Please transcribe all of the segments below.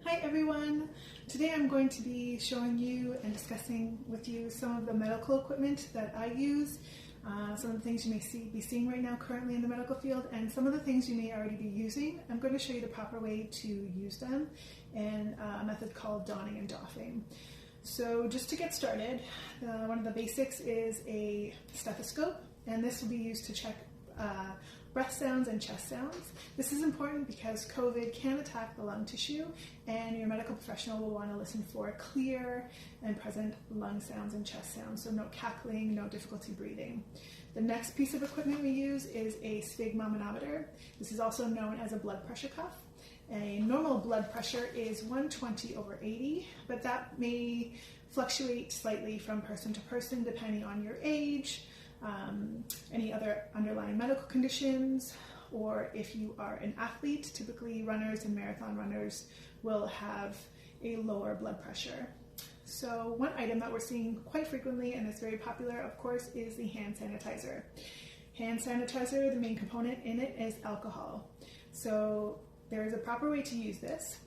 Hi everyone! Today I'm going to be showing you and discussing with you some of the medical equipment that I use, some of the things you may be seeing right now currently in the medical field, and some of the things you may already be using. I'm going to show you the proper way to use them and a method called donning and doffing. So just to get started, one of the basics is a stethoscope, and this will be used to check breath sounds and chest sounds. This is important because COVID can attack the lung tissue, and your medical professional will want to listen for clear and present lung sounds and chest sounds, so no cackling, no difficulty breathing. The next piece of equipment we use is a sphygmomanometer. This is also known as a blood pressure cuff. A normal blood pressure is 120/80, but that may fluctuate slightly from person to person depending on your age, any other underlying medical conditions, or if you are an athlete. Typically runners and marathon runners will have a lower blood pressure. So one item that we're seeing quite frequently and is very popular, of course, is the hand sanitizer. Hand sanitizer, the main component in it is alcohol. So there is a proper way to use this.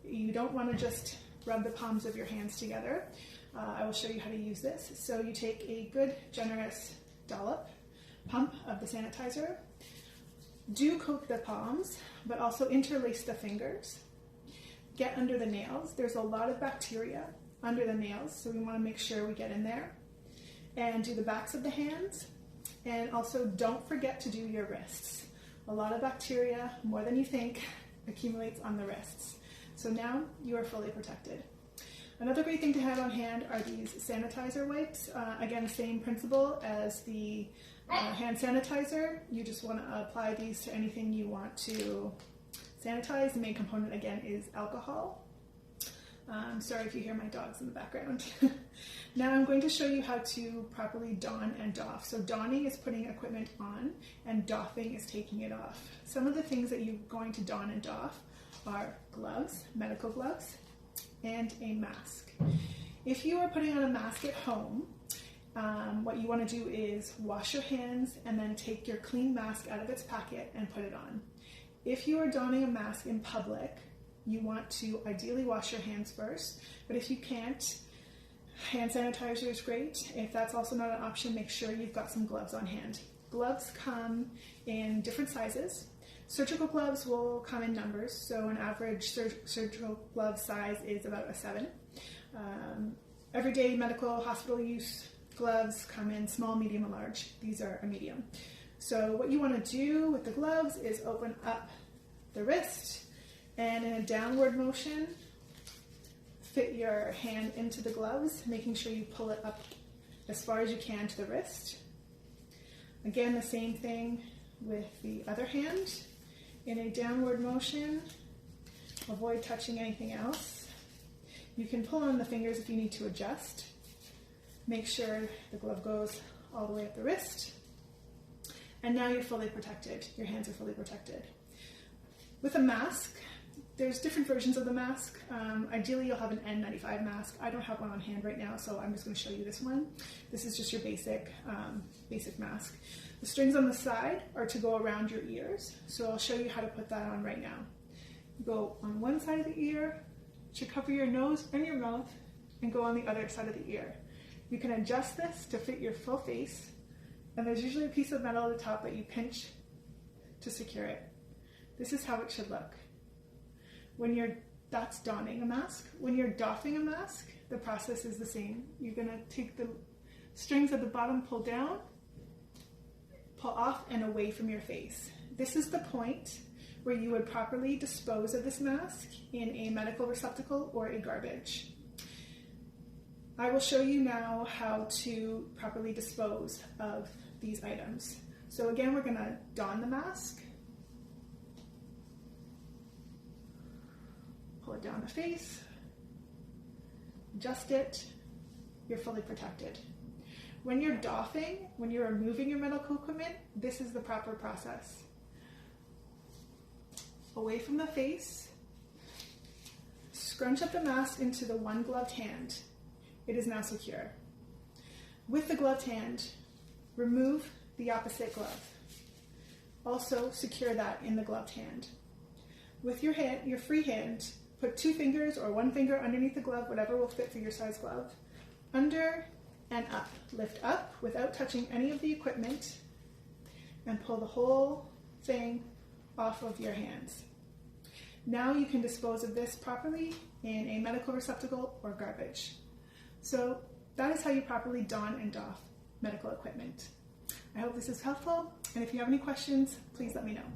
You don't want to just rub the palms of your hands together. I will show you how to use this. So you take a good, generous pump of the sanitizer. Do coat the palms, but also interlace the fingers. Get under the nails. There's a lot of bacteria under the nails, so we want to make sure we get in there. And do the backs of the hands. And also don't forget to do your wrists. A lot of bacteria, more than you think, accumulates on the wrists. So now you are fully protected. Another great thing to have on hand are these sanitizer wipes. Again, same principle as the hand sanitizer. You just want to apply these to anything you want to sanitize. The main component, again, is alcohol. Sorry if you hear my dogs in the background. Now I'm going to show you how to properly don and doff. So donning is putting equipment on, and doffing is taking it off. Some of the things that you're going to don and doff are gloves, medical gloves, and a mask. If you are putting on a mask at home, what you want to do is wash your hands and then take your clean mask out of its packet and put it on. If you are donning a mask in public, you want to ideally wash your hands first, but if you can't, hand sanitizer is great. If that's also not an option, make sure you've got some gloves on hand. Gloves come in different sizes. Surgical gloves will come in numbers, so an average surgical glove size is about a 7. Everyday medical hospital use gloves come in small, medium, and large. These are a medium. So what you want to do with the gloves is open up the wrist, and in a downward motion, fit your hand into the gloves, making sure you pull it up as far as you can to the wrist. Again, the same thing with the other hand. In a downward motion, avoid touching anything else. You can pull on the fingers if you need to adjust. Make sure the glove goes all the way up the wrist. And now you're fully protected. Your hands are fully protected. With a mask, there's different versions of the mask. Ideally, you'll have an N95 mask. I don't have one on hand right now, so I'm just going to show you this one. This is just your basic mask. The strings on the side are to go around your ears, so I'll show you how to put that on right now. Go on one side of the ear to cover your nose and your mouth, and go on the other side of the ear. You can adjust this to fit your full face, and there's usually a piece of metal at the top that you pinch to secure it. This is how it should look. That's donning a mask. When you're doffing a mask, the process is the same. You're going to take the strings at the bottom, pull down, pull off and away from your face. This is the point where you would properly dispose of this mask in a medical receptacle or a garbage. I will show you now how to properly dispose of these items. So again, we're going to don the mask. Pull it down the face, adjust it, you're fully protected. When you're doffing, when you're removing your medical equipment, this is the proper process. Away from the face, scrunch up the mask into the one gloved hand. It is now secure. With the gloved hand, remove the opposite glove. Also secure that in the gloved hand. With your free hand, put 2 fingers or 1 finger underneath the glove, whatever will fit for your size glove, under and up. Lift up without touching any of the equipment and pull the whole thing off of your hands. Now you can dispose of this properly in a medical receptacle or garbage. So that is how you properly don and doff medical equipment. I hope this is helpful, and if you have any questions, please let me know.